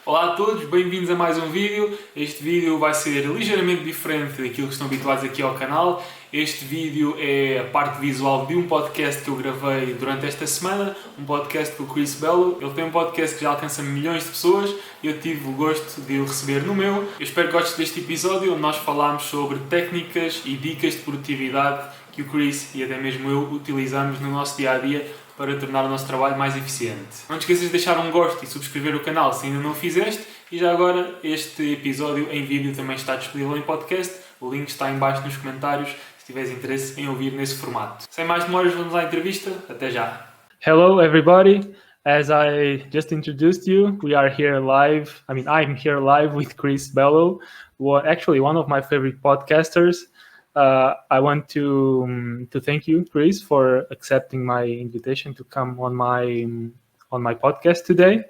Olá a todos, bem-vindos a mais um vídeo. Este vídeo vai ser ligeiramente diferente daquilo que estão habituados aqui ao canal. Este vídeo é a parte visual de um podcast que eu gravei durante esta semana, um podcast com o Chris Bello. Ele tem um podcast que já alcança milhões de pessoas e eu tive o gosto de o receber no meu. Eu espero que gostes deste episódio onde nós falamos sobre técnicas e dicas de produtividade que o Chris e até mesmo eu utilizamos no nosso dia-a-dia para tornar o nosso trabalho mais eficiente. Não te esqueças de deixar um gosto e subscrever o canal se ainda não o fizeste. E já agora, este episódio em vídeo também está disponível em podcast. O link está em baixo nos comentários se tiveres interesse em ouvir nesse formato. Sem mais demoras, vamos à entrevista. Até já! Hello everybody! As I just introduced you, we are here live. I'm here live with Chris Bello, actually one of my favorite podcasters. I want to thank you, Chris, for accepting my invitation to come on my podcast today.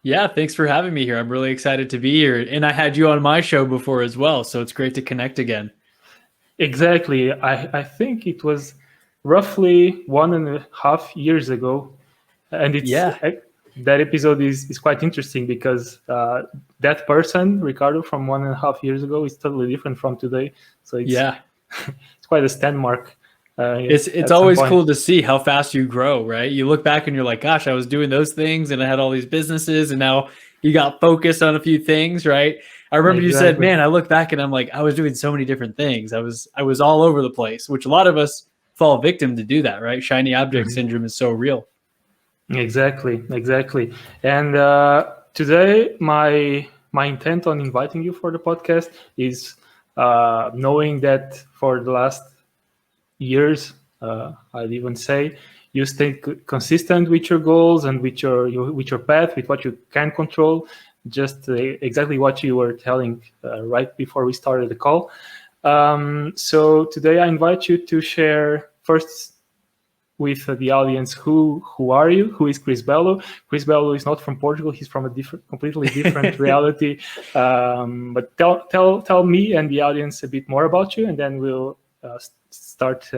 Yeah, thanks for having me here. I'm really excited to be here. And I had you on my show before as well, so it's great to connect again. Exactly. I think it was roughly 1.5 years ago. And that episode is quite interesting because that person, Ricardo, from 1.5 years ago is totally different from today. So it's quite a stand mark. It's always cool to see how fast you grow, right? You look back and you're like, gosh, I was doing those things and I had all these businesses and now you got focused on a few things, right? I remember you said, man, I look back and I'm like, I was doing so many different things. I was all over the place, which a lot of us fall victim to do that, right? Shiny object syndrome is so real. Exactly. And today my intent on inviting you for the podcast is knowing that for the last years, I'd even say, you stay consistent with your goals and with your path, with what you can control, just exactly what you were telling right before we started the call. So today I invite you to share first with the audience who are you, who is Chris Bello. Chris Bello is not from Portugal, he's from a completely different reality. But tell me and the audience a bit more about you, and then we'll start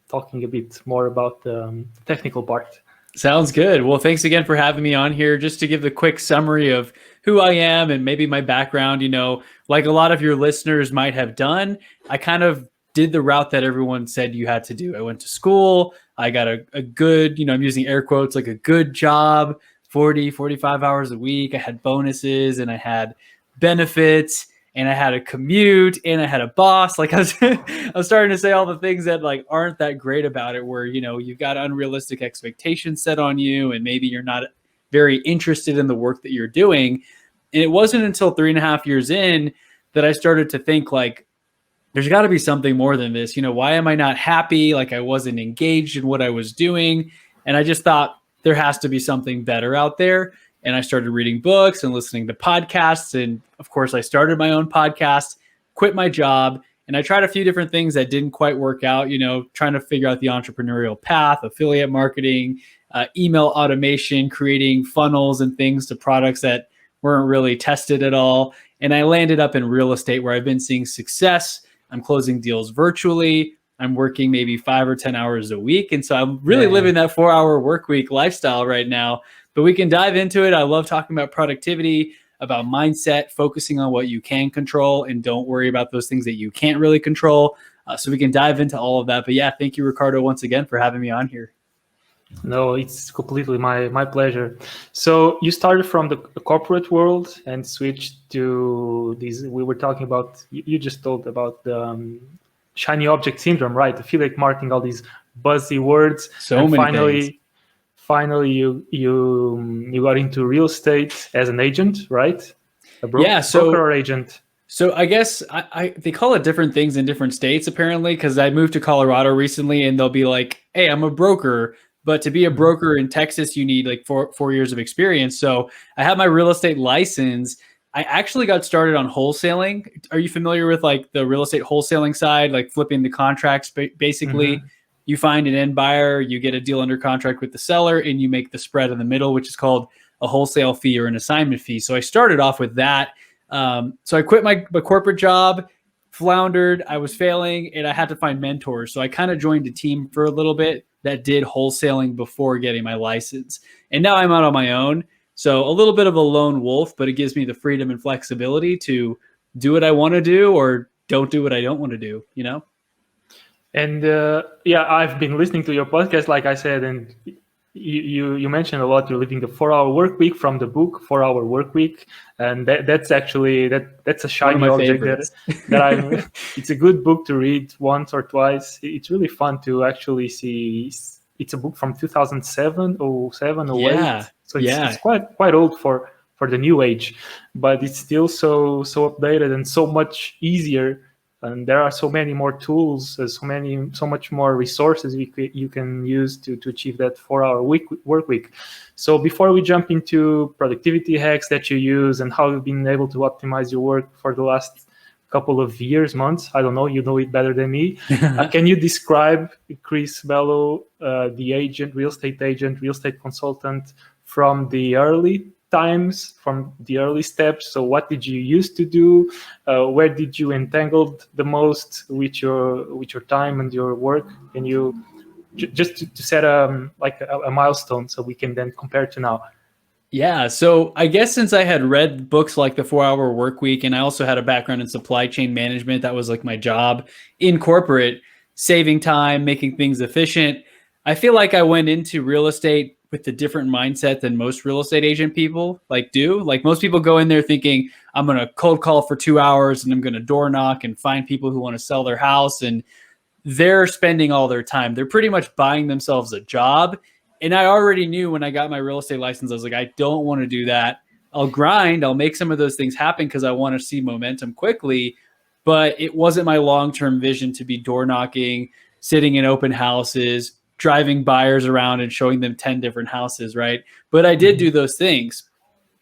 talking a bit more about the technical part. Sounds good. Well, thanks again for having me on here. Just to give the quick summary of who I am and maybe my background, like a lot of your listeners might have done, I kind of did the route that everyone said you had to do. I went to school. I got a good, I'm using air quotes, like a good job, 40, 45 hours a week. I had bonuses and I had benefits and I had a commute and I had a boss. Like I was starting to say all the things that like aren't that great about it, where, you've got unrealistic expectations set on you and maybe you're not very interested in the work that you're doing. And it wasn't until 3.5 years in that I started to think like, there's got to be something more than this. Why am I not happy? Like I wasn't engaged in what I was doing. And I just thought there has to be something better out there. And I started reading books and listening to podcasts. And of course, I started my own podcast, quit my job, and I tried a few different things that didn't quite work out, trying to figure out the entrepreneurial path, affiliate marketing, email automation, creating funnels and things to products that weren't really tested at all. And I landed up in real estate where I've been seeing success. I'm closing deals virtually. I'm working maybe 5 or 10 hours a week. And so I'm really living that 4-hour work week lifestyle right now. But we can dive into it. I love talking about productivity, about mindset, focusing on what you can control, and don't worry about those things that you can't really control. So we can dive into all of that. But yeah, thank you, Ricardo, once again for having me on here. No, it's completely my pleasure. So you started from the corporate world and switched to these. We were talking about. You just told about the shiny object syndrome, right? Affiliate marketing, all these buzzy words. So many things. Finally, you got into real estate as an agent, right? Broker or agent. So I guess they call it different things in different states apparently, because I moved to Colorado recently and they'll be like, hey, I'm a broker. But to be a broker in Texas, you need like four years of experience. So I have my real estate license. I actually got started on wholesaling. Are you familiar with like the real estate wholesaling side, like flipping the contracts? Basically, you find an end buyer, you get a deal under contract with the seller, and you make the spread in the middle, which is called a wholesale fee or an assignment fee. So I started off with that. So I quit my corporate job, floundered, I was failing, and I had to find mentors. So I kind of joined a team for a little bit that did wholesaling before getting my license. And now I'm out on my own. So a little bit of a lone wolf, but it gives me the freedom and flexibility to do what I want to do or don't do what I don't want to do, you know? And I've been listening to your podcast, like I said, and you mentioned a lot. You're living the 4-hour work week from the book 4-Hour Work Week, and that's actually that's a shiny object that I'm. It's a good book to read once or twice. It's really fun to actually see. It's a book from 2007 or 7 or 8, so it's quite old for the new age, but it's still so updated and so much easier. And there are so many more tools, so much more resources you can use to achieve that 4-hour work week. So before we jump into productivity hacks that you use and how you've been able to optimize your work for the last couple of years, months, I don't know, you know it better than me. Can you describe Chris Bello, the real estate consultant from the early times, from the early steps? So what did you used to do? Where did you entangled the most with your time and your work? Can you just to set a milestone so we can then compare to now? Yeah. So I guess since I had read books like the 4-Hour Work Week, and I also had a background in supply chain management, that was like my job in corporate, saving time, making things efficient. I feel like I went into real estate with a different mindset than most real estate agent people do. Like most people go in there thinking, I'm going to cold call for 2 hours and I'm going to door knock and find people who want to sell their house. And they're spending all their time. They're pretty much buying themselves a job. And I already knew when I got my real estate license, I was like, I don't want to do that. I'll grind. I'll make some of those things happen because I want to see momentum quickly. But it wasn't my long-term vision to be door knocking, sitting in open houses, driving buyers around and showing them 10 different houses, right? But I did do those things.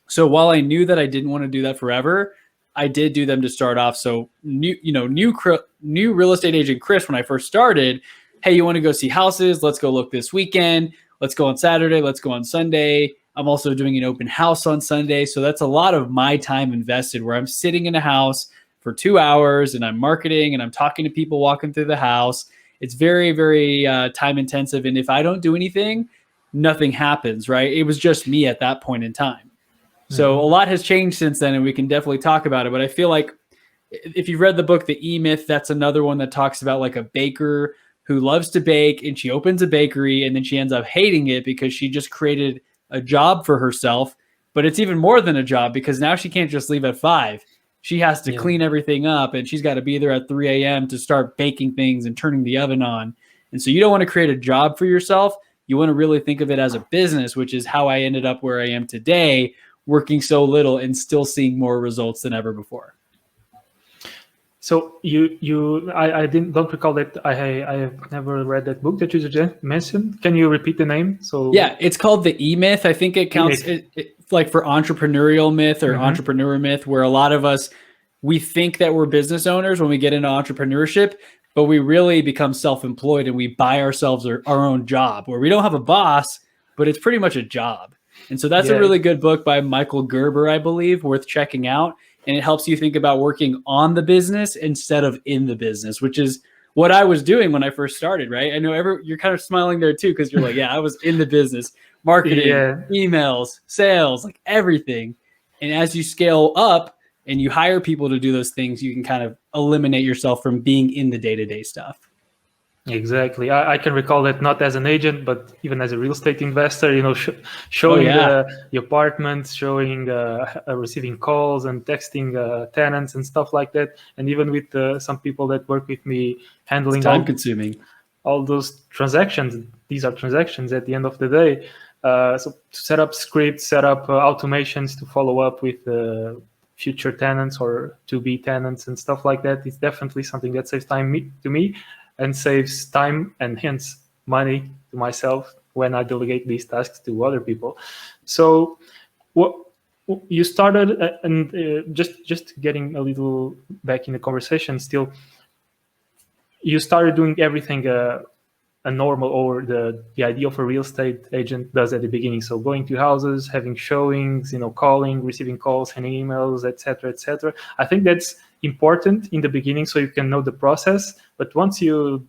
So while I knew that I didn't want to do that forever, I did do them to start off. So new real estate agent Chris, when I first started, hey, you want to go see houses? Let's go look this weekend. Let's go on Saturday. Let's go on Sunday. I'm also doing an open house on Sunday. So that's a lot of my time invested where I'm sitting in a house for 2 hours and I'm marketing and I'm talking to people walking through the house. It's very, very time intensive. And if I don't do anything, nothing happens, right? It was just me at that point in time. So a lot has changed since then, and we can definitely talk about it. But I feel like if you've read the book, The E-Myth, that's another one that talks about like a baker who loves to bake and she opens a bakery and then she ends up hating it because she just created a job for herself. But it's even more than a job because now she can't just leave at 5. She has to clean everything up and she's got to be there at 3 a.m. to start baking things and turning the oven on. And so you don't want to create a job for yourself. You want to really think of it as a business, which is how I ended up where I am today, working so little and still seeing more results than ever before. So I don't recall that. I have never read that book that you just mentioned. Can you repeat the name? So yeah, it's called The E-Myth. I think it counts like for entrepreneurial myth or entrepreneur myth, where a lot of us, we think that we're business owners when we get into entrepreneurship, but we really become self-employed and we buy ourselves our own job where we don't have a boss, but it's pretty much a job. And so that's a really good book by Michael Gerber, I believe, worth checking out. And it helps you think about working on the business instead of in the business, which is what I was doing when I first started, right? I know you're kind of smiling there too, because you're like, yeah, I was in the business, marketing, emails, sales, like everything. And as you scale up and you hire people to do those things, you can kind of eliminate yourself from being in the day-to-day stuff. Exactly. I can recall that not as an agent, but even as a real estate investor, showing the apartments, showing receiving calls and texting tenants and stuff like that. And even with some people that work with me, handling time-consuming all those transactions. These are transactions at the end of the day. So to set up scripts, set up automations to follow up with future tenants or to-be tenants and stuff like that. It's definitely something that saves time to me. And saves time and hence money to myself when I delegate these tasks to other people. So what you started, and just getting a little back in the conversation still, you started doing everything a normal or the idea of a real estate agent does at the beginning. So going to houses, having showings, calling, receiving calls, sending emails, etc., etc. I think that's important in the beginning so you can know the process. But once you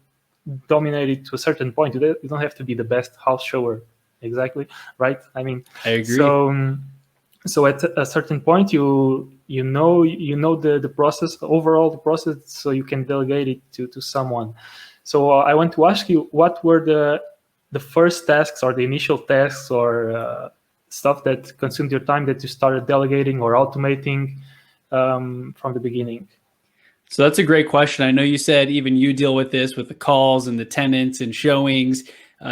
dominate it to a certain point, you don't have to be the best house shower. Exactly, right? I mean, I agree. So So at a certain point, you know the process, overall the process, so you can delegate it to someone. So I want to ask you, what were the first tasks or the initial tasks or stuff that consumed your time that you started delegating or automating from the beginning? So that's a great question. I know you said even you deal with this with the calls and the tenants and showings.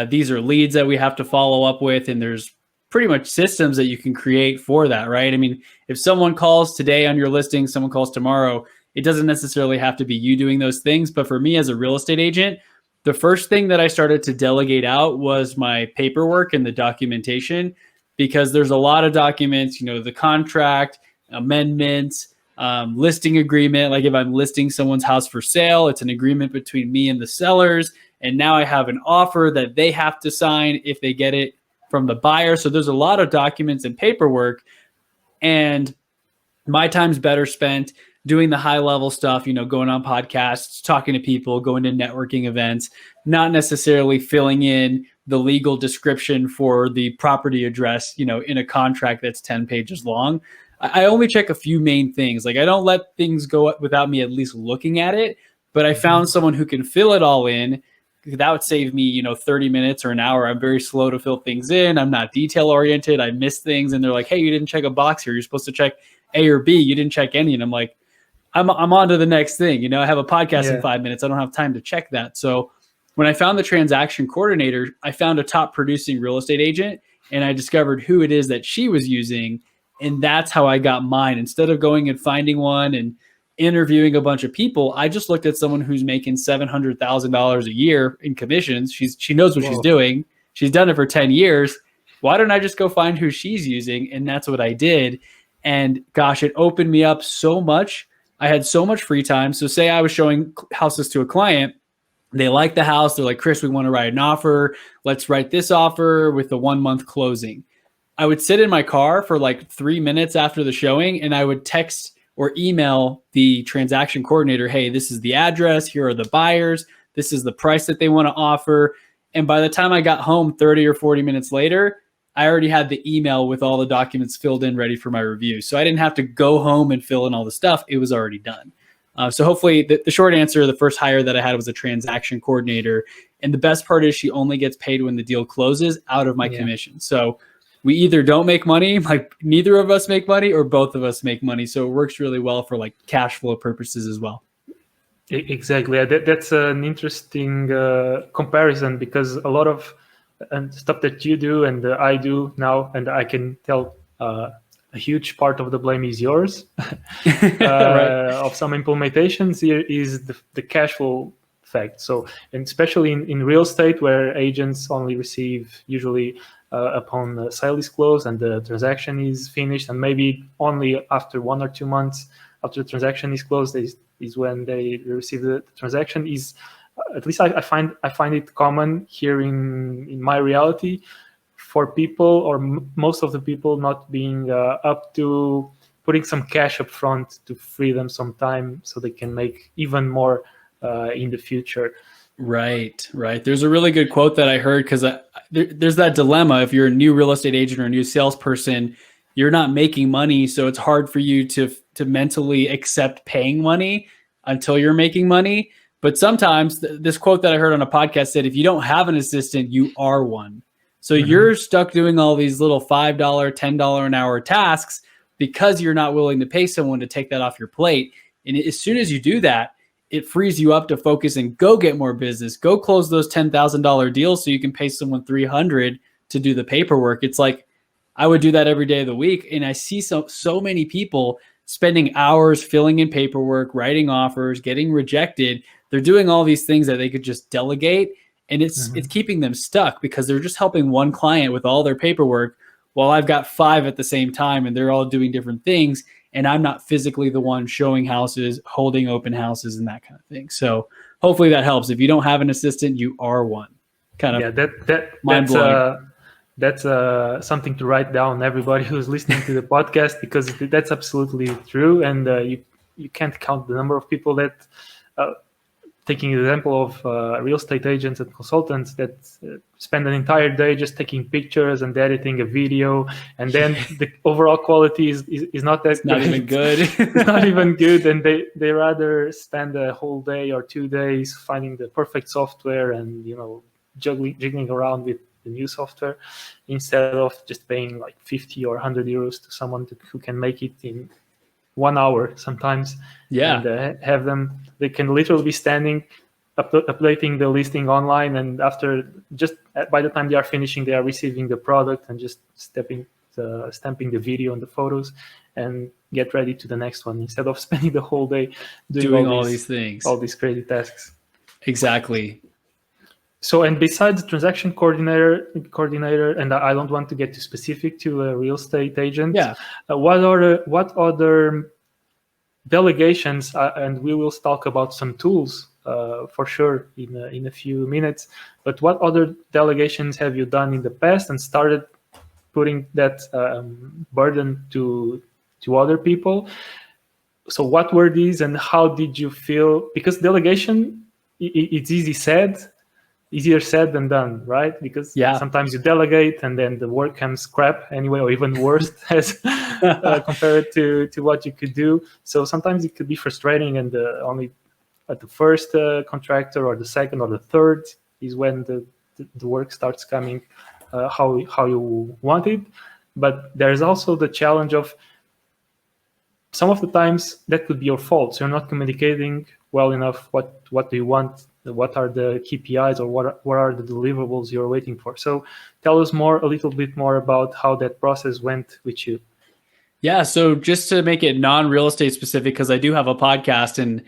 These are leads that we have to follow up with, and there's pretty much systems that you can create for that, right? I mean, if someone calls today on your listing, someone calls tomorrow, it doesn't necessarily have to be you doing those things. But for me as a real estate agent, the first thing that I started to delegate out was my paperwork and the documentation, because there's a lot of documents, the contract, amendments, listing agreement. Like if I'm listing someone's house for sale, it's an agreement between me and the sellers. And now I have an offer that they have to sign if they get it from the buyer. So there's a lot of documents and paperwork. And my time's better spent doing the high level stuff, going on podcasts, talking to people, going to networking events, not necessarily filling in the legal description for the property address, in a contract that's 10 pages long. I only check a few main things. Like I don't let things go without me at least looking at it, but I found someone who can fill it all in. That would save me, 30 minutes or an hour. I'm very slow to fill things in. I'm not detail oriented. I miss things. And they're like, hey, you didn't check a box here. You're supposed to check A or B. You didn't check any. And I'm like, I'm on to the next thing. I have a podcast in 5 minutes. I don't have time to check that. So when I found the transaction coordinator, I found a top producing real estate agent, and I discovered who it is that she was using. And that's how I got mine. Instead of going and finding one and interviewing a bunch of people, I just looked at someone who's making $700,000 a year in commissions. She knows what she's doing. She's done it for 10 years. Why don't I just go find who she's using? And that's what I did. And gosh, it opened me up so much. I had so much free time. So say I was showing houses to a client. They like the house. They're like, Chris, we want to write an offer. Let's write this offer with the 1 month closing. I would sit in my car for like 3 minutes after the showing, and I would text or email the transaction coordinator, hey, this is the address. Here are the buyers. This is the price that they want to offer. And by the time I got home 30 or 40 minutes later, I already had the email with all the documents filled in ready for my review. So I didn't have to go home and fill in all the stuff. It was already done. So hopefully the short answer, the first hire that I had was a transaction coordinator. And the best part is she only gets paid when the deal closes out of my commission. So we either don't make money, like neither of us make money, or both of us make money. So it works really well for like cash flow purposes as well. Exactly. That's an interesting comparison, because a lot of stuff that you do and I do now, and I can tell a huge part of the blame is yours. Right. Of some implementations here is the cash flow fact. So, and especially in real estate, where agents only receive usually upon the sale is closed and the transaction is finished, and maybe only after 1 or 2 months after the transaction is closed is when they receive the transaction. Is at least I find it common here in my reality for people, or most of the people, not being up to putting some cash up front to free them some time so they can make even more in the future. Right. There's a really good quote that I heard, because there's that dilemma. If you're a new real estate agent or a new salesperson, you're not making money. So it's hard for you to mentally accept paying money until you're making money. But sometimes this quote that I heard on a podcast said, if you don't have an assistant, you are one. So you're stuck doing all these little $5, $10 an hour tasks because you're not willing to pay someone to take that off your plate. And as soon as you do that, it frees you up to focus and go get more business, go close those $10,000 deals so you can pay someone $300 to do the paperwork. It's like, I would do that every day of the week. And I see so many people spending hours filling in paperwork, writing offers, getting rejected. They're doing all these things that they could just delegate. And it's keeping them stuck because they're just helping one client with all their paperwork while I've got 5 at the same time and they're all doing different things. And I'm not physically the one showing houses, holding open houses, and that kind of thing. So hopefully that helps. If you don't have an assistant, you are one. Kind of that's something to write down, everybody who's listening to the podcast, because that's absolutely true. And you can't count the number of people that taking the example of real estate agents and consultants that spend an entire day just taking pictures and editing a video, and then the overall quality is not that Not even good. It's not even good, and they rather spend a whole day or 2 days finding the perfect software and jiggling around with the new software instead of just paying like 50 or 100 euros to someone who can make it in 1 hour sometimes. Yeah. And have them, they can literally be standing updating the listing online, and by the time they are finishing, they are receiving the product and just stamping the video and the photos and get ready to the next one, instead of spending the whole day doing all these things, all these crazy tasks. Exactly. So, and besides the transaction coordinator, and I don't want to get too specific to a real estate agent. Yeah. What other delegations? And we will talk about some tools for sure in a few minutes. But what other delegations have you done in the past and started putting that burden to other people? So, what were these, and how did you feel? Because delegation, it's easier said than done, right? Because sometimes you delegate and then the work comes crap anyway, or even worse as compared to what you could do. So sometimes it could be frustrating, and only at the first contractor or the second or the third is when the work starts coming how you want it. But there's also the challenge of some of the times that could be your fault. So you're not communicating well enough what do you want, what are the KPIs, or what are the deliverables you're waiting for. So tell us a little bit more about how that process went with you. Yeah, so just to make it non-real estate specific, because I do have a podcast, and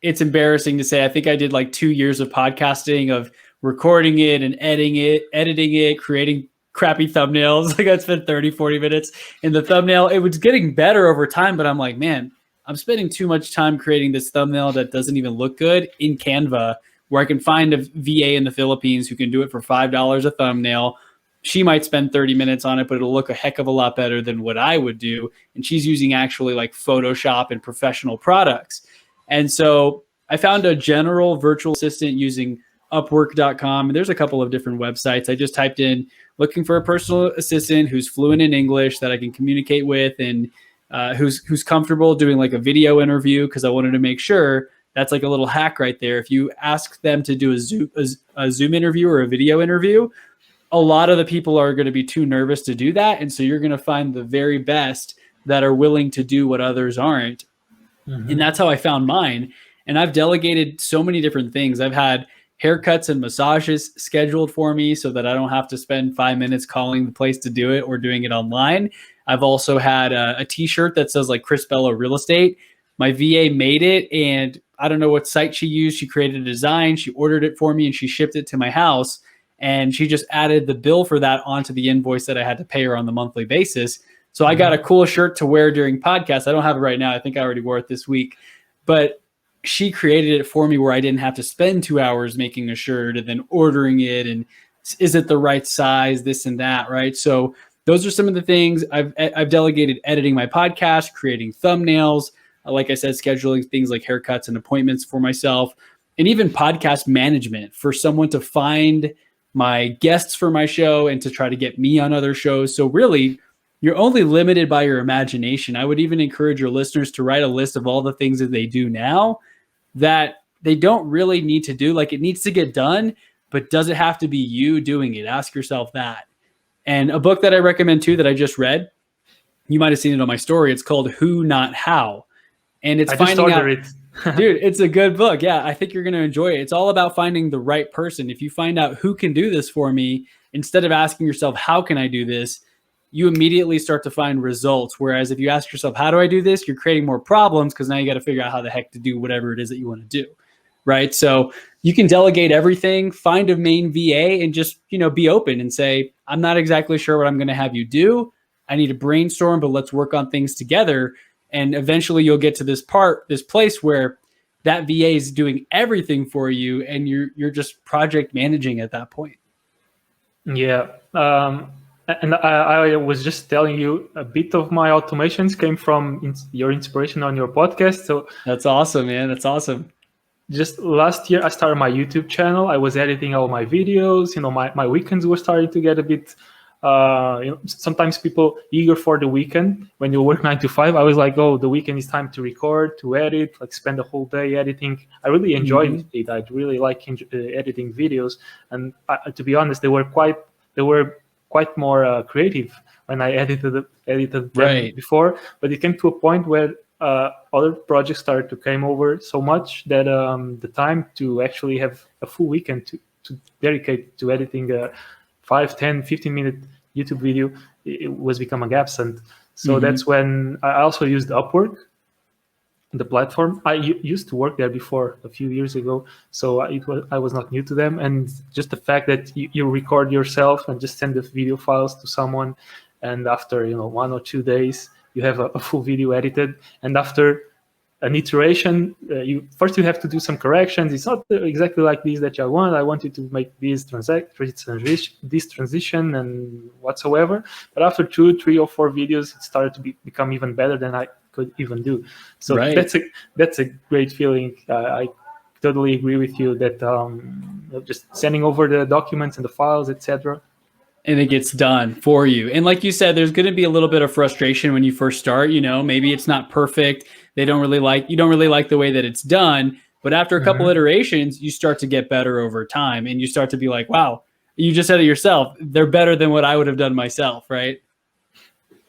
it's embarrassing to say, I think I did like 2 years of podcasting, of recording it and editing it, creating crappy thumbnails. Like I spent 30, 40 minutes in the thumbnail. It was getting better over time, but I'm like, man, I'm spending too much time creating this thumbnail that doesn't even look good in Canva, where I can find a VA in the Philippines who can do it for $5 a thumbnail. She might spend 30 minutes on it, but it'll look a heck of a lot better than what I would do. And she's using actually like Photoshop and professional products. And so I found a general virtual assistant using Upwork.com. And there's a couple of different websites. I just typed in looking for a personal assistant who's fluent in English that I can communicate with, and who's comfortable doing like a video interview, because I wanted to make sure. That's like a little hack right there. If you ask them to do a Zoom interview or a video interview, a lot of the people are going to be too nervous to do that. And so you're going to find the very best that are willing to do what others aren't. Mm-hmm. And that's how I found mine. And I've delegated so many different things. I've had haircuts and massages scheduled for me so that I don't have to spend 5 minutes calling the place to do it or doing it online. I've also had a t-shirt that says like Chris Bello Real Estate. My VA made it, and I don't know what site she used. She created a design, she ordered it for me, and she shipped it to my house. And she just added the bill for that onto the invoice that I had to pay her on the monthly basis. So I got a cool shirt to wear during podcasts. I don't have it right now. I think I already wore it this week. But she created it for me where I didn't have to spend 2 hours making a shirt and then ordering it. And is it the right size, this and that, right? So those are some of the things I've delegated: editing my podcast, creating thumbnails, like I said, scheduling things like haircuts and appointments for myself, and even podcast management for someone to find my guests for my show and to try to get me on other shows. So really, you're only limited by your imagination. I would even encourage your listeners to write a list of all the things that they do now that they don't really need to do. Like, it needs to get done, but does it have to be you doing it? Ask yourself that. And a book that I recommend too, that I just read, you might have seen it on my story. It's called Who Not How. And it's finding out, dude, it's a good book. Yeah, I think you're going to enjoy it. It's all about finding the right person. If you find out who can do this for me, instead of asking yourself, how can I do this? You immediately start to find results. Whereas if you ask yourself, how do I do this? You're creating more problems, because now you got to figure out how the heck to do whatever it is that you want to do. Right. So you can delegate everything, find a main VA, and just, be open and say, I'm not exactly sure what I'm going to have you do. I need to brainstorm, but let's work on things together. And eventually you'll get to this place where that VA is doing everything for you, and you're just project managing at that point. Yeah. And I was just telling you, a bit of my automations came from your inspiration on your podcast. So that's awesome, man. That's awesome. just last year I started my YouTube channel. I was editing all my videos. My weekends were starting to get a bit. Sometimes people eager for the weekend when you work 9 to 5. I was like, oh, the weekend is time to record, to edit, like spend the whole day editing. I really enjoyed it. I really like editing videos, and to be honest, they were quite more creative when I edited them before. But it came to a point where other projects started to come over so much that the time to actually have a full weekend to dedicate to editing a 5, 10, 15-minute YouTube video, it was becoming absent. So that's when I also used Upwork, the platform. I used to work there before a few years ago, so I was not new to them. And just the fact that you record yourself and just send the video files to someone, and after 1 or 2 days, you have a full video edited. And after an iteration, you have to do some corrections. It's not exactly like this that I want. I wanted to make this transition and whatsoever. But after 2, 3, or 4 videos, it started to become even better than I could even do. So that's a great feeling. I totally agree with you that just sending over the documents and the files, etc. And it gets done for you. And like you said, there's going to be a little bit of frustration when you first start. Maybe it's not perfect. You don't really like the way that it's done. But after a couple iterations, you start to get better over time, and you start to be like, wow, you just said it yourself. They're better than what I would have done myself, right?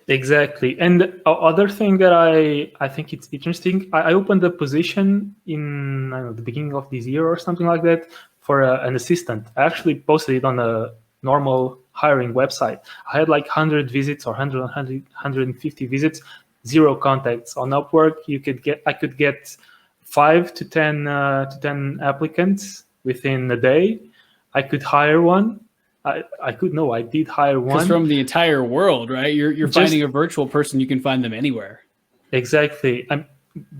Exactly. And the other thing that I think it's interesting, I opened a position in the beginning of this year or something like that for an assistant. I actually posted it on a normal hiring website. I had like 100 visits or 150 visits, 0 contacts. On Upwork, I could get 5 to 10 applicants within a day. I could hire one. I did hire one. Because from the entire world, right? You're finding a virtual person, you can find them anywhere. Exactly.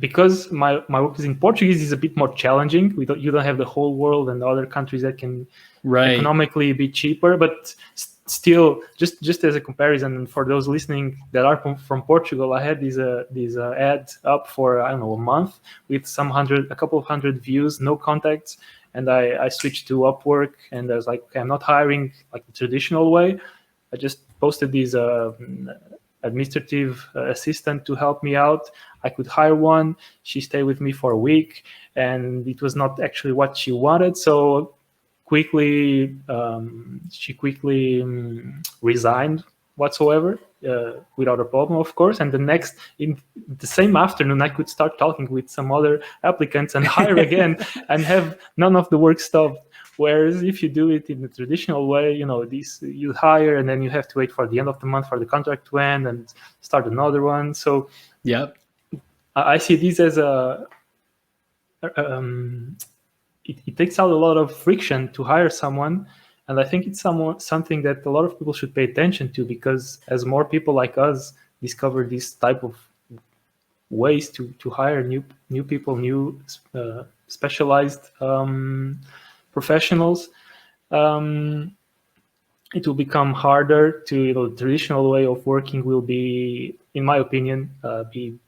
Because my work is in Portuguese, is a bit more challenging. You don't have the whole world and other countries that can economically be cheaper, but still, just as a comparison, for those listening that are from Portugal, I had these ads up for a month with a couple of hundred views, no contacts, and I switched to Upwork, and I was like, okay, I'm not hiring like the traditional way. I just posted these administrative assistant to help me out. I could hire one. She stayed with me for a week, and it was not actually what she wanted. So she quickly resigned whatsoever, without a problem, of course. And in the same afternoon, I could start talking with some other applicants and hire again and have none of the work stopped. Whereas if you do it in the traditional way, you hire and then you have to wait for the end of the month for the contract to end and start another one. So I see this as it takes out a lot of friction to hire someone. And I think it's something that a lot of people should pay attention to, because as more people like us discover this type of ways to hire new people, new specialized professionals, it will become harder to, the traditional way of working will be, in my opinion, be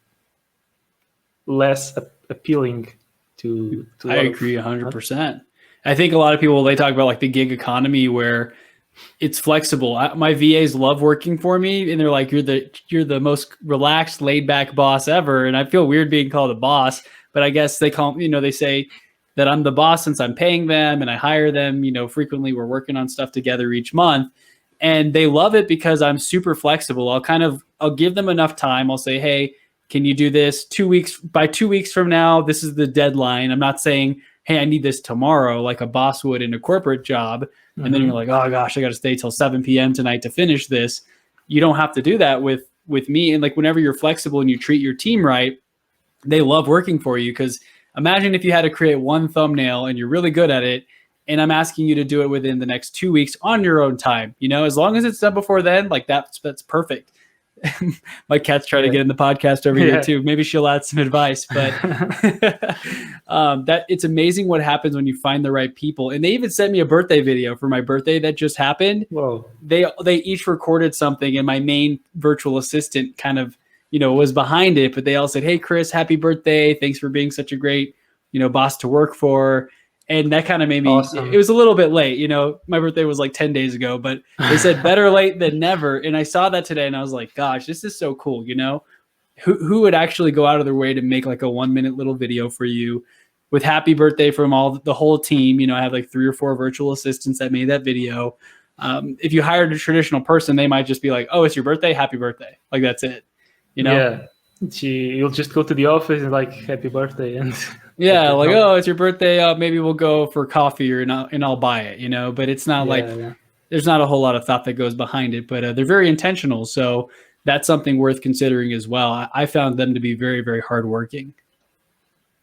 less appealing to I agree 100%. I think a lot of people, they talk about like the gig economy where it's flexible. My VAs love working for me, and they're like, you're the most relaxed, laid back boss ever. And I feel weird being called a boss, but I guess they call, they say that I'm the boss since I'm paying them and I hire them, frequently. We're working on stuff together each month, and they love it because I'm super flexible. I'll give them enough time. I'll say, hey, can you do this 2 weeks? By 2 weeks from now, this is the deadline. I'm not saying, hey, I need this tomorrow, like a boss would in a corporate job. And then you're like, oh gosh, I got to stay till 7 p.m. tonight to finish this. You don't have to do that with me. And like, whenever you're flexible and you treat your team right, they love working for you. Because imagine if you had to create one thumbnail and you're really good at it, and I'm asking you to do it within the next 2 weeks on your own time. As long as it's done before then, like that's perfect. My cat's trying to get in the podcast over here too. Maybe she'll add some advice, but that it's amazing what happens when you find the right people. And they even sent me a birthday video for my birthday that just happened. Whoa. They each recorded something, and my main virtual assistant kind of, was behind it, but they all said, hey, Chris, happy birthday. Thanks for being such a great boss to work for. And that kind of made me, Awesome. it was a little bit late, my birthday was like 10 days ago, but they said better late than never. And I saw that today and I was like, gosh, this is so cool. Who would actually go out of their way to make like a 1 minute little video for you with happy birthday from the whole team. I have like 3 or 4 virtual assistants that made that video. If you hired a traditional person, they might just be like, oh, it's your birthday, happy birthday. Like, that's it. Yeah. You'll just go to the office and like, happy birthday. And yeah, like, oh, it's your birthday. Maybe we'll go for coffee and I'll buy it, but it's not there's not a whole lot of thought that goes behind it, but they're very intentional. So that's something worth considering as well. I found them to be very, very hardworking.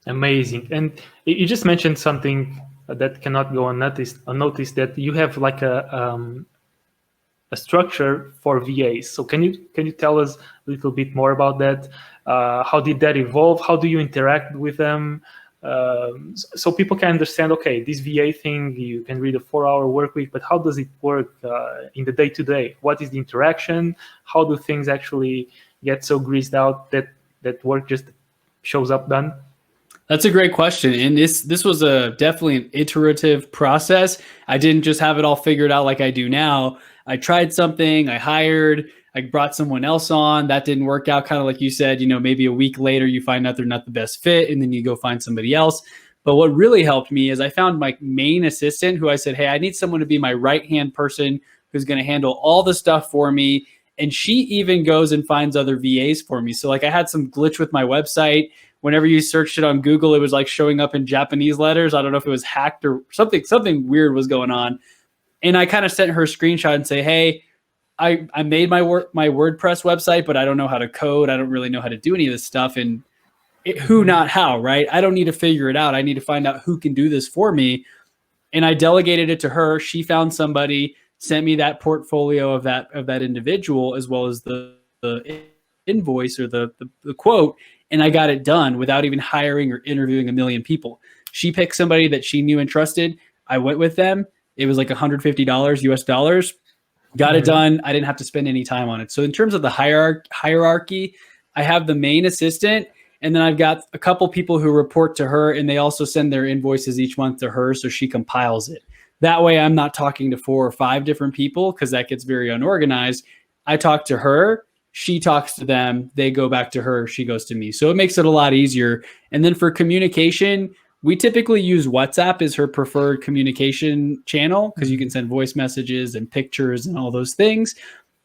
Amazing. And you just mentioned something that cannot go unnoticed, that you have like a structure for VAs. So can you tell us a little bit more about that? How did that evolve? How do you interact with them? So people can understand, okay, this VA thing, you can read a 4-hour work week, but how does it work in the day-to-day? What is the interaction? How do things actually get so greased out that work just shows up done? That's a great question. And this was definitely an iterative process. I didn't just have it all figured out like I do now. I tried something, I brought someone else on. That didn't work out, kind of like you said, maybe a week later you find out they're not the best fit and then you go find somebody else. But what really helped me is I found my main assistant who I said, hey, I need someone to be my right-hand person who's going to handle all the stuff for me. And she even goes and finds other VAs for me. So like I had some glitch with my website. Whenever you searched it on Google, it was like showing up in Japanese letters. I don't know if it was hacked or something weird was going on. And I kind of sent her a screenshot and say, hey, I made my WordPress website, but I don't know how to code. I don't really know how to do any of this stuff. And who, not how, right? I don't need to figure it out. I need to find out who can do this for me. And I delegated it to her. She found somebody, sent me that portfolio of that individual, as well as the invoice or the quote. And I got it done without even hiring or interviewing a million people. She picked somebody that she knew and trusted. I went with them. It was like $150 US dollars. Got it done. I didn't have to spend any time on it. So in terms of the hierarchy, I have the main assistant, and then I've got a couple people who report to her, and they also send their invoices each month to her, so she compiles it. That way I'm not talking to 4 or 5 different people because that gets very unorganized. I talk to her, she talks to them, they go back to her, she goes to me. So it makes it a lot easier. And then for communication, we typically use WhatsApp as her preferred communication channel because you can send voice messages and pictures and all those things.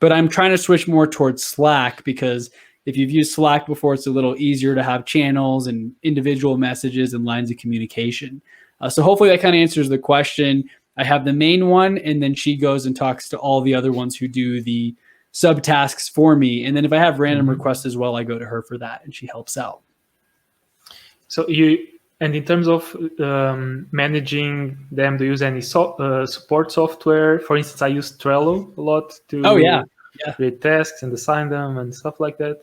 But I'm trying to switch more towards Slack because if you've used Slack before, it's a little easier to have channels and individual messages and lines of communication. So hopefully that kind of answers the question. I have the main one, and then she goes and talks to all the other ones who do the subtasks for me. And then if I have random requests as well, I go to her for that, and she helps out. So and in terms of managing them, do you use any support software? For instance, I use Trello a lot to create tasks and assign them and stuff like that.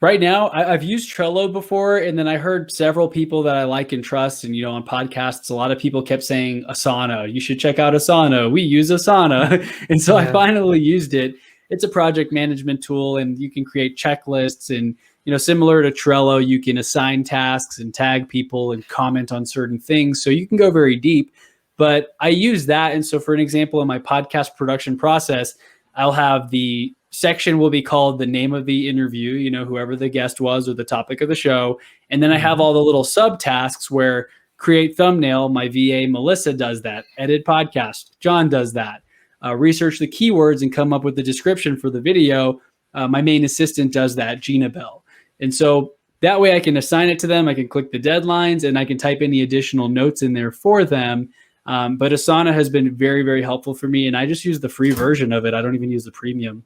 Right now, I've used Trello before, and then I heard several people that I like and trust, and on podcasts, a lot of people kept saying Asana. You should check out Asana. We use Asana, and so I finally used it. It's a project management tool, and you can create checklists, and similar to Trello, you can assign tasks and tag people and comment on certain things, so you can go very deep. But I use that, and so for an example, in my podcast production process, I'll have the section will be called the name of the interview, whoever the guest was or the topic of the show. And then I have all the little subtasks where create thumbnail, my VA Melissa does that. Edit podcast, John does that. Research the keywords and come up with the description for the video. My main assistant does that, Gina Bell. And so that way I can assign it to them. I can click the deadlines and I can type any additional notes in there for them. But Asana has been very, very helpful for me. And I just use the free version of it. I don't even use the premium.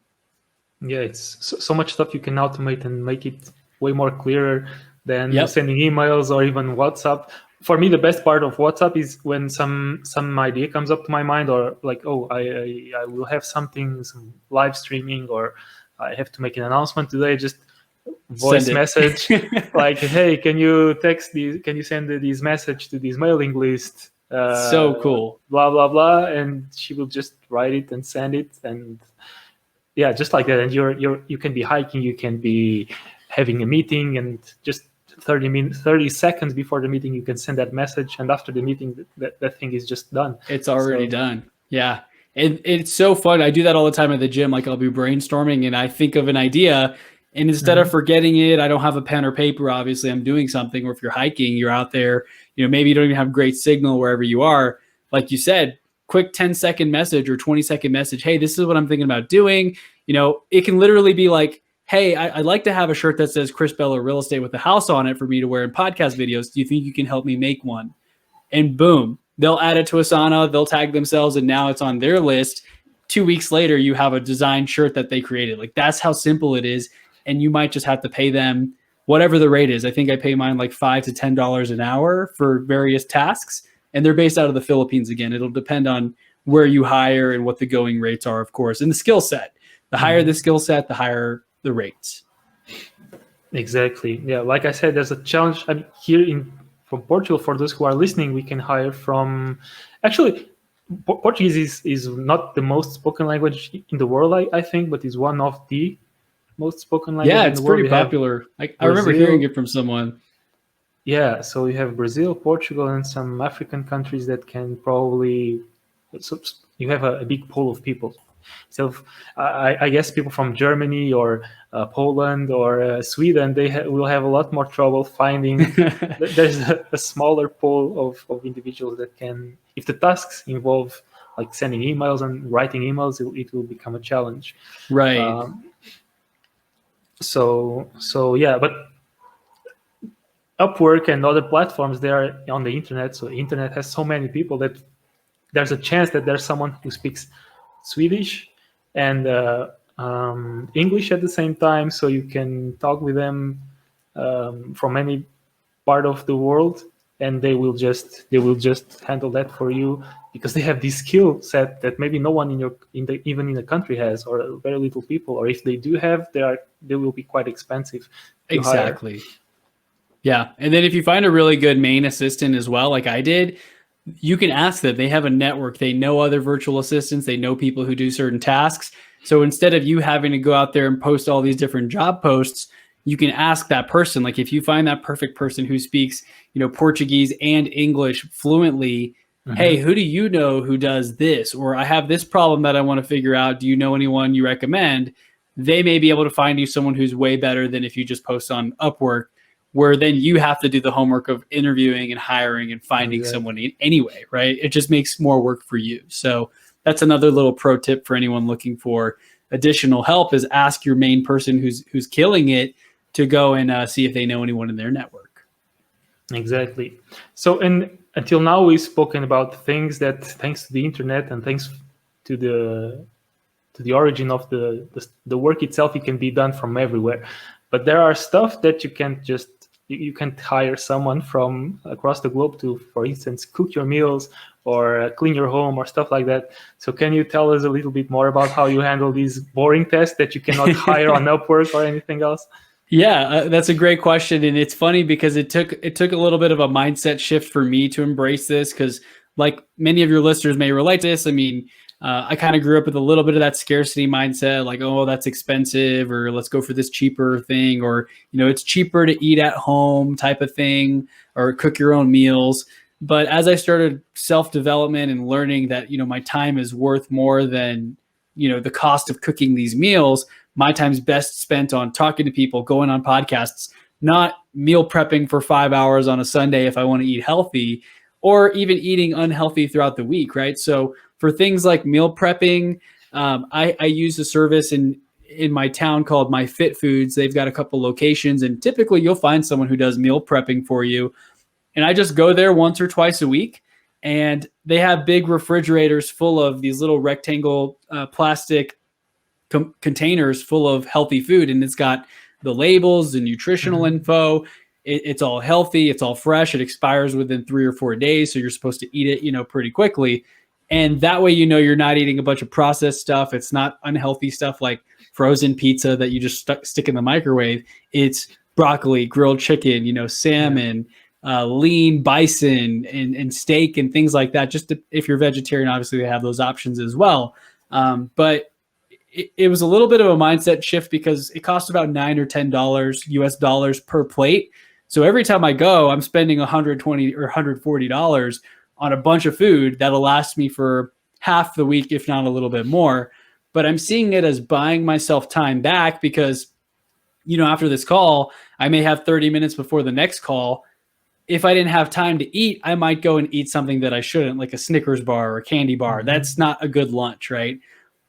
Yeah, it's so much stuff you can automate and make it way more clearer than sending emails or even WhatsApp. For me, the best part of WhatsApp is when some idea comes up to my mind, or like, oh, I will have some live streaming, or I have to make an announcement today. Just voice message like, hey, can you send this message to this mailing list? So cool. Blah blah blah, and she will just write it and send it, and just like that. And you can be hiking, you can be having a meeting, and just 30 seconds before the meeting, you can send that message, and after the meeting, that thing is just done. It's already done. Yeah. And it's so fun. I do that all the time at the gym. Like I'll be brainstorming and I think of an idea, and instead of forgetting it, I don't have a pen or paper. Obviously, I'm doing something. Or if you're hiking, you're out there, maybe you don't even have great signal wherever you are. Like you said, quick 10-second message or 20-second message. Hey, this is what I'm thinking about doing. It can literally be like, hey, I'd like to have a shirt that says Chris Bello Real Estate with a house on it for me to wear in podcast videos. Do you think you can help me make one? And boom, they'll add it to Asana. They'll tag themselves, and now it's on their list. 2 weeks later, you have a designed shirt that they created. Like that's how simple it is. And you might just have to pay them whatever the rate is. I think I pay mine like $5 to $10 an hour for various tasks. And they're based out of the Philippines again. It'll depend on where you hire and what the going rates are, of course, and the skill set. The higher the skill set, the higher the rates. Exactly. Yeah. Like I said, there's a challenge here from Portugal. For those who are listening, we can hire from, actually, Portuguese is not the most spoken language in the world, I think, but is one of the most spoken language. Yeah, it's pretty popular. I remember hearing it from someone. Yeah, so you have Brazil, Portugal, and some African countries that can probably. So you have a big pool of people. So I guess people from Germany or Poland or Sweden, they will have a lot more trouble finding. There's a smaller pool of individuals that can. If the tasks involve like sending emails and writing emails, it will become a challenge. Right. So yeah, but Upwork and other platforms, they are on the internet. So the internet has so many people that there's a chance that there's someone who speaks Swedish and English at the same time. So you can talk with them from any part of the world, and they will just handle that for you because they have this skill set that maybe no one even in the country has, or very little people, or if they do have, they will be quite expensive to exactly hire. Yeah. And then if you find a really good main assistant as well, like I did, you can ask them. They have a network. They know other virtual assistants. They know people who do certain tasks. So instead of you having to go out there and post all these different job posts, you can ask that person. Like if you find that perfect person who speaks, Portuguese and English fluently, hey, who do you know who does this? Or I have this problem that I want to figure out. Do you know anyone you recommend? They may be able to find you someone who's way better than if you just post on Upwork, where then you have to do the homework of interviewing and hiring and finding someone anyway, right? It just makes more work for you. So that's another little pro tip for anyone looking for additional help, is ask your main person who's killing it to go and see if they know anyone in their network. Exactly. So until now, we've spoken about things that, thanks to the internet and thanks to the origin of the work itself, it can be done from everywhere. But there are stuff that you can't hire someone from across the globe to, for instance, cook your meals or clean your home or stuff like that. So can you tell us a little bit more about how you handle these boring tasks that you cannot hire on Upwork or anything else? Yeah, that's a great question. And it's funny because it took a little bit of a mindset shift for me to embrace this, because like many of your listeners may relate to this. I mean, I kind of grew up with a little bit of that scarcity mindset, like, oh, that's expensive, or let's go for this cheaper thing, or, it's cheaper to eat at home type of thing, or cook your own meals. But as I started self-development and learning that, my time is worth more than, the cost of cooking these meals, my time's best spent on talking to people, going on podcasts, not meal prepping for 5 hours on a Sunday if I want to eat healthy, or even eating unhealthy throughout the week, right? So for things like meal prepping, I use a service in my town called My Fit Foods. They've got a couple locations, and typically you'll find someone who does meal prepping for you. And I just go there once or twice a week, and they have big refrigerators full of these little rectangle plastic containers full of healthy food. And it's got the labels, the nutritional info. It's all healthy. It's all fresh. It expires within 3 or 4 days. So you're supposed to eat it, pretty quickly. And that way, you're not eating a bunch of processed stuff. It's not unhealthy stuff like frozen pizza that you just stick in the microwave. It's broccoli, grilled chicken, salmon, lean bison and steak and things like that. If you're vegetarian, obviously they have those options as well. But it was a little bit of a mindset shift because it cost about $9 or $10 US dollars per plate. So every time I go, I'm spending $120 or $140 on a bunch of food that'll last me for half the week, if not a little bit more. But I'm seeing it as buying myself time back because, after this call, I may have 30 minutes before the next call. If I didn't have time to eat, I might go and eat something that I shouldn't, like a Snickers bar or a candy bar. Mm-hmm. That's not a good lunch, right?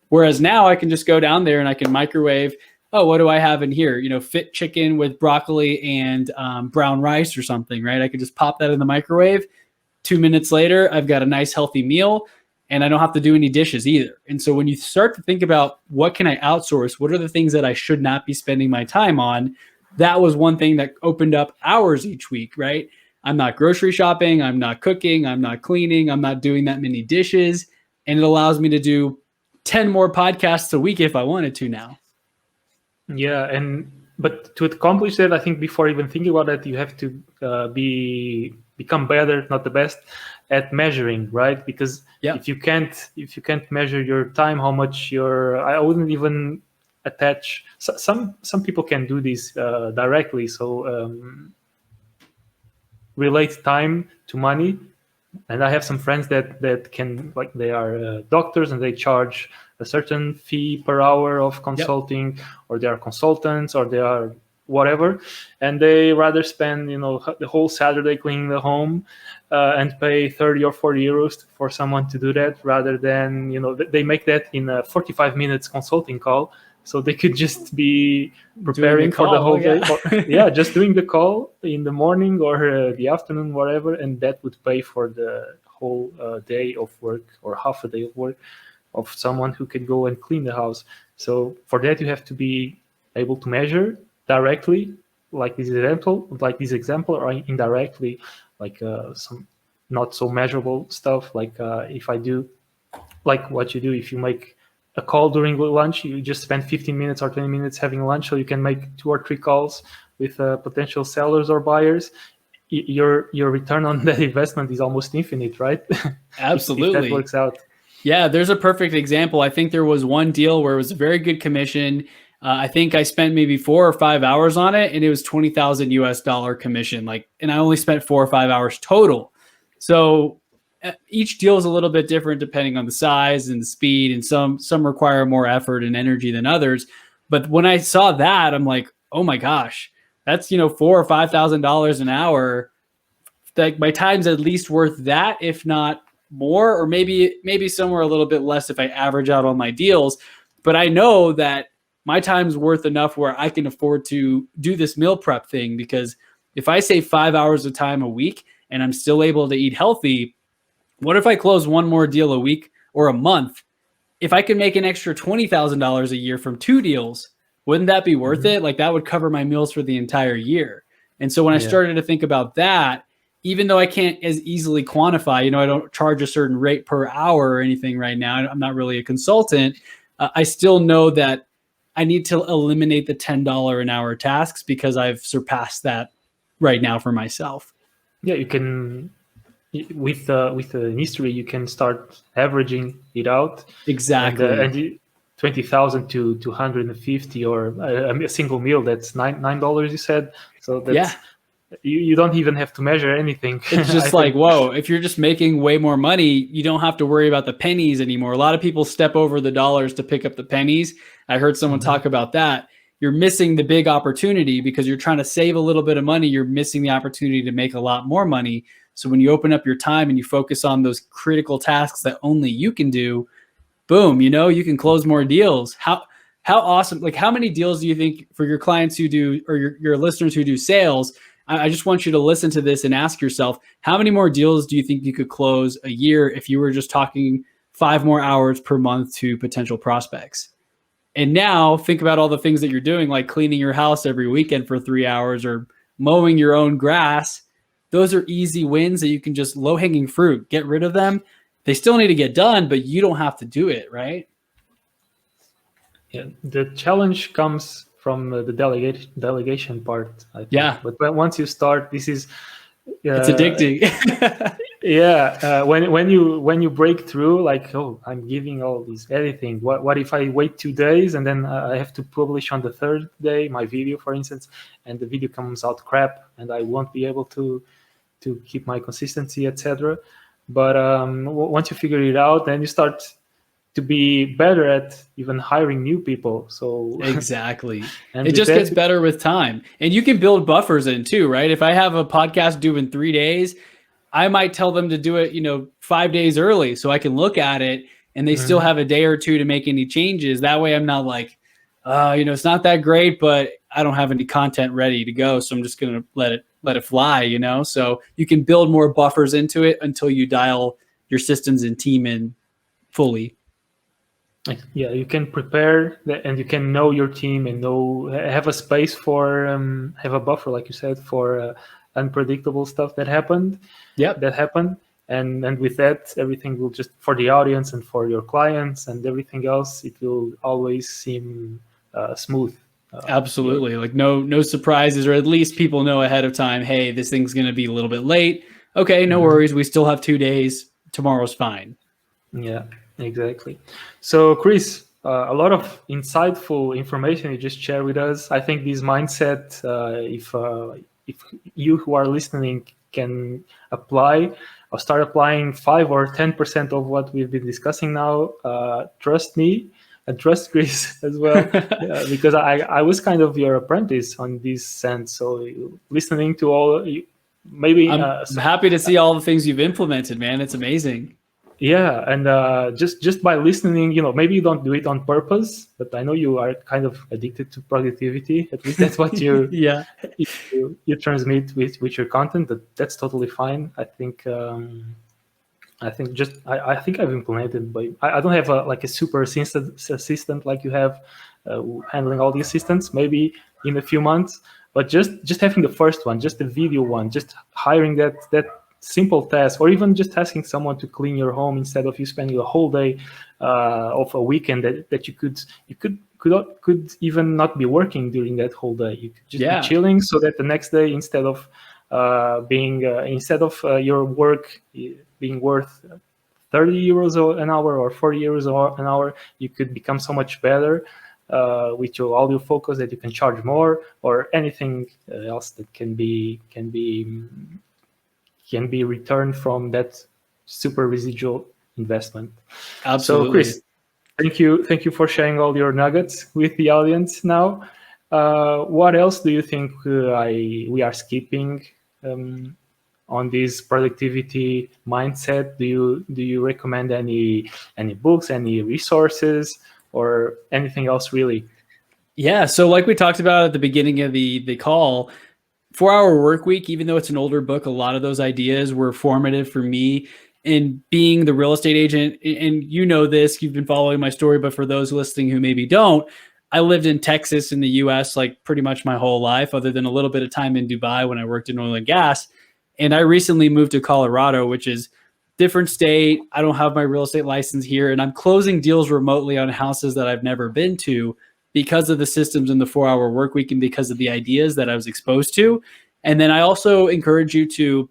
Whereas now I can just go down there and I can microwave. Oh, what do I have in here? Fit chicken with broccoli and brown rice or something, right? I could just pop that in the microwave. 2 minutes later, I've got a nice healthy meal and I don't have to do any dishes either. And so when you start to think about what can I outsource, what are the things that I should not be spending my time on, that was one thing that opened up hours each week, right? I'm not grocery shopping, I'm not cooking, I'm not cleaning, I'm not doing that many dishes. And it allows me to do 10 more podcasts a week if I wanted to now. Yeah, but to accomplish that, I think before even thinking about that, you have to become better, not the best, at measuring, right? Because if you can't measure your time, how much I wouldn't even attach. Some people can do this directly. So relate time to money. And I have some friends that can, like, they are doctors and they charge a certain fee per hour of consulting, or they are consultants, or they are whatever, and they rather spend the whole Saturday cleaning the home and pay 30 or 40 euros for someone to do that, rather than they make that in a 45 minutes consulting call. So they could just be preparing for the whole day. Or, just doing the call in the morning or the afternoon, whatever, and that would pay for the whole day of work, or half a day of work, of someone who can go and clean the house. So for that, you have to be able to measure directly, like this example, or indirectly, like some not so measurable stuff. Like if I do, like what you do, if you make a call during lunch, you just spend 15 minutes or 20 minutes having lunch, so you can make 2 or 3 calls with potential sellers or buyers. Your return on that investment is almost infinite, right? Absolutely. if that works out. Yeah, there's a perfect example. I think there was one deal where it was a very good commission. I think I spent maybe 4 or 5 hours on it, and it was $20,000 US commission. And I only spent 4 or 5 hours total. So each deal is a little bit different depending on the size and the speed, and some require more effort and energy than others. But when I saw that, I'm like, oh my gosh, that's $4,000 or $5,000 an hour. Like, my time's at least worth that, if not more, or maybe somewhere a little bit less if I average out all my deals. But I know that my time's worth enough where I can afford to do this meal prep thing, because if I save 5 hours of time a week and I'm still able to eat healthy, what if I close one more deal a week or a month? If I could make an extra $20,000 a year from 2 deals, wouldn't that be worth it? Like, that would cover my meals for the entire year. And so when I started to think about that, even though I can't as easily quantify, I don't charge a certain rate per hour or anything right now, I'm not really a consultant, I still know that I need to eliminate the $10 an hour tasks, because I've surpassed that right now for myself. Yeah, you can, with the history, you can start averaging it out. Exactly. And 20,000 to 250, or a single meal, that's $9, you said. So that's, you don't even have to measure anything. It's just like, whoa, if you're just making way more money, you don't have to worry about the pennies anymore. A lot of people step over the dollars to pick up the pennies. I heard someone talk about that. You're missing the big opportunity because you're trying to save a little bit of money. You're missing the opportunity to make a lot more money. So when you open up your time and you focus on those critical tasks that only you can do, boom, you can close more deals. How awesome. Like, how many deals do you think, for your clients who do, or your listeners who do sales, I just want you to listen to this and ask yourself, how many more deals do you think you could close a year if you were just talking 5 more hours per month to potential prospects? And now think about all the things that you're doing, like cleaning your house every weekend for 3 hours, or mowing your own grass. Those are easy wins that you can just, low-hanging fruit, get rid of them. They still need to get done, but you don't have to do it, right? Yeah, the challenge comes from the delegation part, I think. Yeah. But once you start, this is... it's addicting. Yeah, when you break through, like, oh, I'm giving all this editing. What if I wait 2 days and then I have to publish on the third day my video, for instance, and the video comes out crap, and I won't be able to keep my consistency, etc. But once you figure it out, then you start to be better at even hiring new people. So Exactly. and It with just gets that, better with time. And you can build buffers in too, right? If I have a podcast due in 3 days, I might tell them to do it, 5 days early so I can look at it and they still have a day or two to make any changes. That way I'm not like, it's not that great, but I don't have any content ready to go. So I'm just going to let it fly, So you can build more buffers into it until you dial your systems and team in fully. yeah, you can prepare and you can know your team and have a space for have a buffer, like you said, for unpredictable stuff that happened. Yep. And with that, everything will just, for the audience and for your clients and everything else, it will always seem smooth. Absolutely. Like no surprises, or at least people know ahead of time, hey, this thing's going to be a little bit late. Okay, no worries. We still have 2 days. Tomorrow's fine. Yeah, exactly. So, Chris, a lot of insightful information you just shared with us. I think this mindset, if you who are listening can apply or start applying 5 or 10% of what we've been discussing now, trust me and trust Chris as well, because I was kind of your apprentice on this sense. So listening to all, maybe I'm happy to see all the things you've implemented, man. It's amazing. yeah, and just by listening, maybe you don't do it on purpose, but I know you are kind of addicted to productivity. At least that's what you Yeah. you transmit with your content. That's totally fine. I think I think I've implemented, but I don't have a super assistant like you have, handling all the assistants. Maybe in a few months, but just having the first one, just the video one, just hiring that simple task, or even just asking someone to clean your home instead of you spending a whole day of a weekend that you could even not be working during that whole day. You could just be chilling, so that the next day, instead of your work being worth 30 euros an hour or 40 euros an hour, you could become so much better with all your focus, that you can charge more, or anything else that can be returned from that super residual investment. Absolutely. So, Chris, thank you for sharing all your nuggets with the audience. Now, what else do you think we are skipping on this productivity mindset? Do you recommend any books, any resources, or anything else really? Yeah. So like we talked about at the beginning of the call, 4-Hour Workweek, even though it's an older book, a lot of those ideas were formative for me in being the real estate agent. And this, you've been following my story, but for those listening who maybe don't, I lived in Texas in the US like pretty much my whole life, other than a little bit of time in Dubai when I worked in oil and gas. And I recently moved to Colorado, which is different state. I don't have my real estate license here, and I'm closing deals remotely on houses that I've never been to because of the systems in the 4-Hour Workweek and because of the ideas that I was exposed to. And then I also encourage you to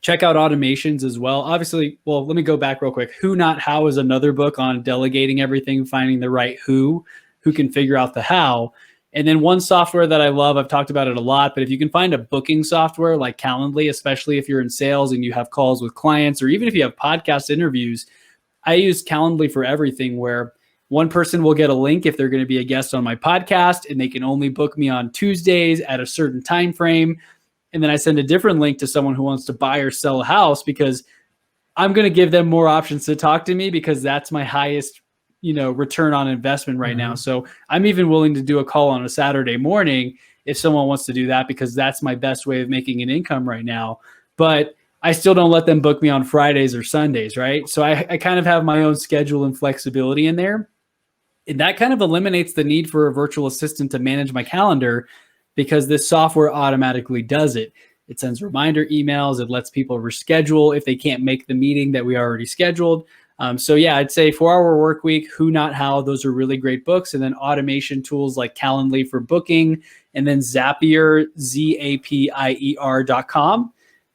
check out automations as well. Obviously, well, let me go back real quick. Who Not How is another book on delegating everything, finding the right who can figure out the how. And then one software that I love, I've talked about it a lot, but if you can find a booking software like Calendly, especially if you're in sales and you have calls with clients, or even if you have podcast interviews, I use Calendly for everything, where one person will get a link if they're going to be a guest on my podcast, and they can only book me on Tuesdays at a certain time frame. And then I send a different link to someone who wants to buy or sell a house, because I'm going to give them more options to talk to me, because that's my highest, return on investment right now. So I'm even willing to do a call on a Saturday morning if someone wants to do that, because that's my best way of making an income right now. But I still don't let them book me on Fridays or Sundays, right? So I kind of have my own schedule and flexibility in there. And that kind of eliminates the need for a virtual assistant to manage my calendar, because this software automatically does it. It sends reminder emails. It lets people reschedule if they can't make the meeting that we already scheduled. So yeah, I'd say 4-Hour Workweek, Who Not How, those are really great books. And then automation tools like Calendly for booking, and then Zapier, ZAPIER.com.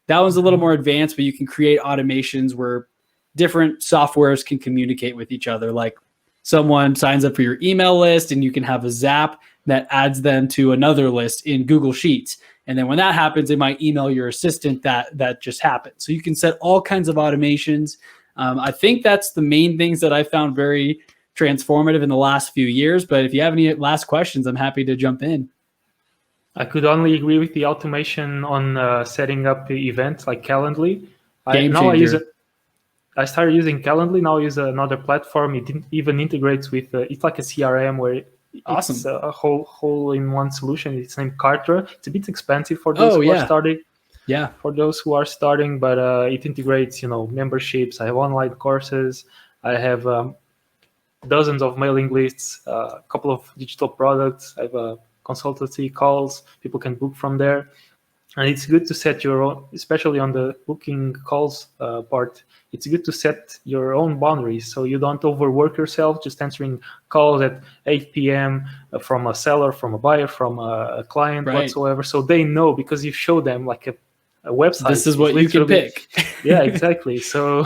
That one's a little more advanced, but you can create automations where different softwares can communicate with each other. Like someone signs up for your email list and you can have a zap that adds them to another list in Google Sheets. And then when that happens, it might email your assistant that just happened. So you can set all kinds of automations. I think that's the main things that I found very transformative in the last few years. But if you have any last questions, I'm happy to jump in. I could only agree with the automation on setting up the events like Calendly. I started using Calendly. Now I use another platform. It even integrates with. It's like a CRM where Awesome. It's a whole in one solution. It's named Cartra. It's a bit expensive for those who are starting. Yeah. For those who are starting, but it integrates, memberships. I have online courses. I have dozens of mailing lists, a couple of digital products. I have consultancy calls. People can book from there. And it's good to set your own, especially on the booking calls part, it's good to set your own boundaries so you don't overwork yourself just answering calls at 8 p.m. From a seller, from a buyer, from a client, whatsoever. So they know because you show them like a website. This is what you can pick. Yeah, exactly. So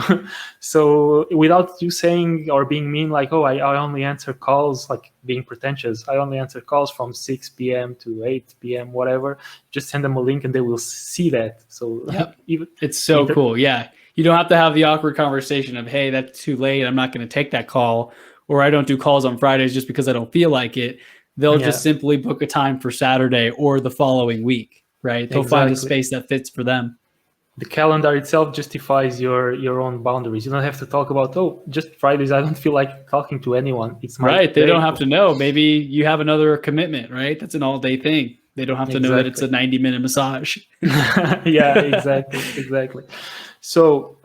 without you saying or being mean, like, oh, I only answer calls, like being pretentious, I only answer calls from 6 p.m. to 8 p.m., whatever, just send them a link and they will see that. So it's so cool. Yeah. You don't have to have the awkward conversation of, hey, that's too late, I'm not going to take that call, or I don't do calls on Fridays just because I don't feel like it. They'll just simply book a time for Saturday or the following week. Right. They'll find a space that fits for them. The calendar itself justifies your own boundaries. You don't have to talk about, just Fridays, I don't feel like talking to anyone. It's my They don't have to know. Maybe you have another commitment, right? That's an all-day thing. They don't have to know that it's a 90-minute massage. Yeah, exactly. So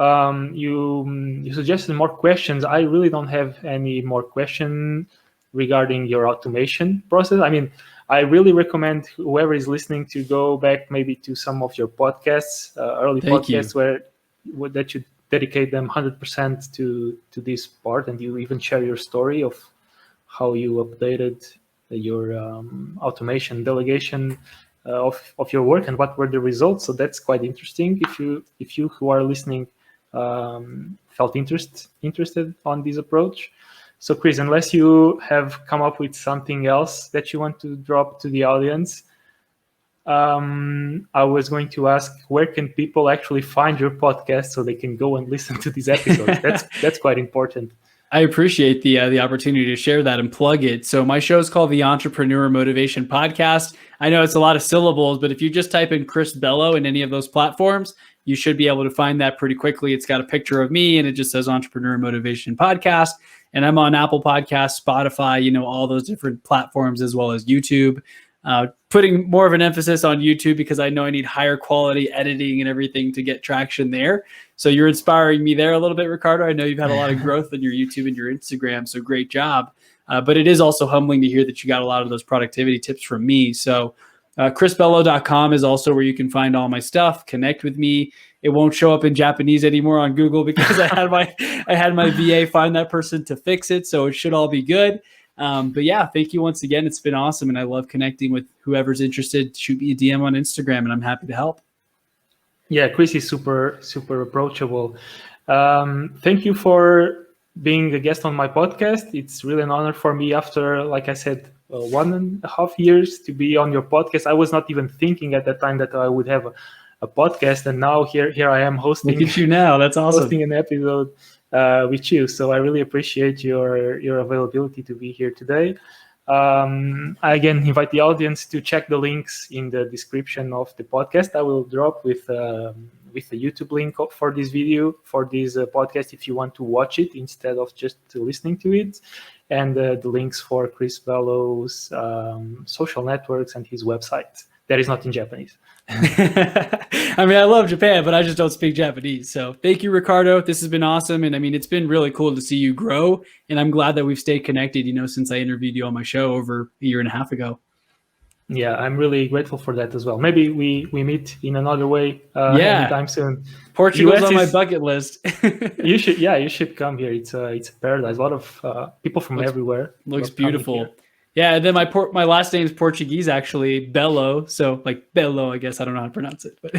you suggested more questions. I really don't have any more questions regarding your automation process. I mean, I really recommend whoever is listening to go back maybe to some of your podcasts, early podcasts, where that you dedicate them 100% to this part, and you even share your story of how you updated your automation delegation of your work and what were the results. So that's quite interesting. If you who are listening felt interested on this approach. So Chris, unless you have come up with something else that you want to drop to the audience, I was going to ask, where can people actually find your podcast so they can go and listen to these episodes? That's quite important. I appreciate the opportunity to share that and plug it. So my show is called the Entrepreneur Motivation Podcast. I know it's a lot of syllables, but if you just type in Chris Bello in any of those platforms, you should be able to find that pretty quickly. It's got a picture of me and it just says Entrepreneur Motivation Podcast. And I'm on Apple Podcasts, Spotify, all those different platforms, as well as YouTube. Putting more of an emphasis on YouTube because I know I need higher quality editing and everything to get traction there. So you're inspiring me there a little bit, Ricardo. I know you've had a lot of growth on your YouTube and your Instagram, so great job. But it is also humbling to hear that you got a lot of those productivity tips from me. So chrisbello.com is also where you can find all my stuff, connect with me. It won't show up in Japanese anymore on Google because I had my VA find that person to fix it. So it should all be good. But yeah, thank you once again. It's been awesome. And I love connecting with whoever's interested. Shoot me a DM on Instagram and I'm happy to help. Yeah, Chris is super, super approachable. Thank you for being a guest on my podcast. It's really an honor for me after, like I said, 1.5 years to be on your podcast. I was not even thinking at that time that I would have a podcast, and now here I am hosting. Look at you now. That's awesome. Hosting an episode with you. So I really appreciate your availability to be here today. I again invite the audience to check the links in the description of the podcast. I will drop with the YouTube link for this video, for this podcast, if you want to watch it instead of just listening to it, and the links for Chris Bello's social networks and his website. That is not in Japanese. I mean, I love Japan, but I just don't speak Japanese. So thank you, Ricardo. This has been awesome. And I mean, it's been really cool to see you grow. And I'm glad that we've stayed connected, since I interviewed you on my show over 1.5 years ago. Yeah, I'm really grateful for that as well. Maybe we meet in another way anytime soon. Portugal's on my bucket list. You should come here. It's a paradise. A lot of people from everywhere. Looks beautiful. Yeah, and then my last name's Portuguese, actually, Bello. So like Bello, I guess. I don't know how to pronounce it, but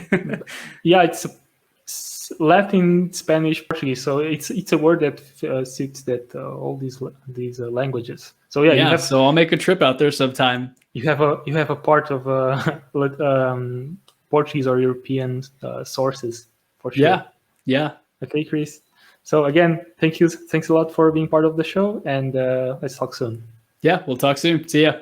Yeah, it's Latin, Spanish, Portuguese. So it's a word that suits that all these languages. So yeah, yeah. So I'll make a trip out there sometime. you have a part of Portuguese or European sources for sure. Yeah, yeah. Okay, Chris. So again, thanks a lot for being part of the show, and let's talk soon. Yeah, we'll talk soon. See ya.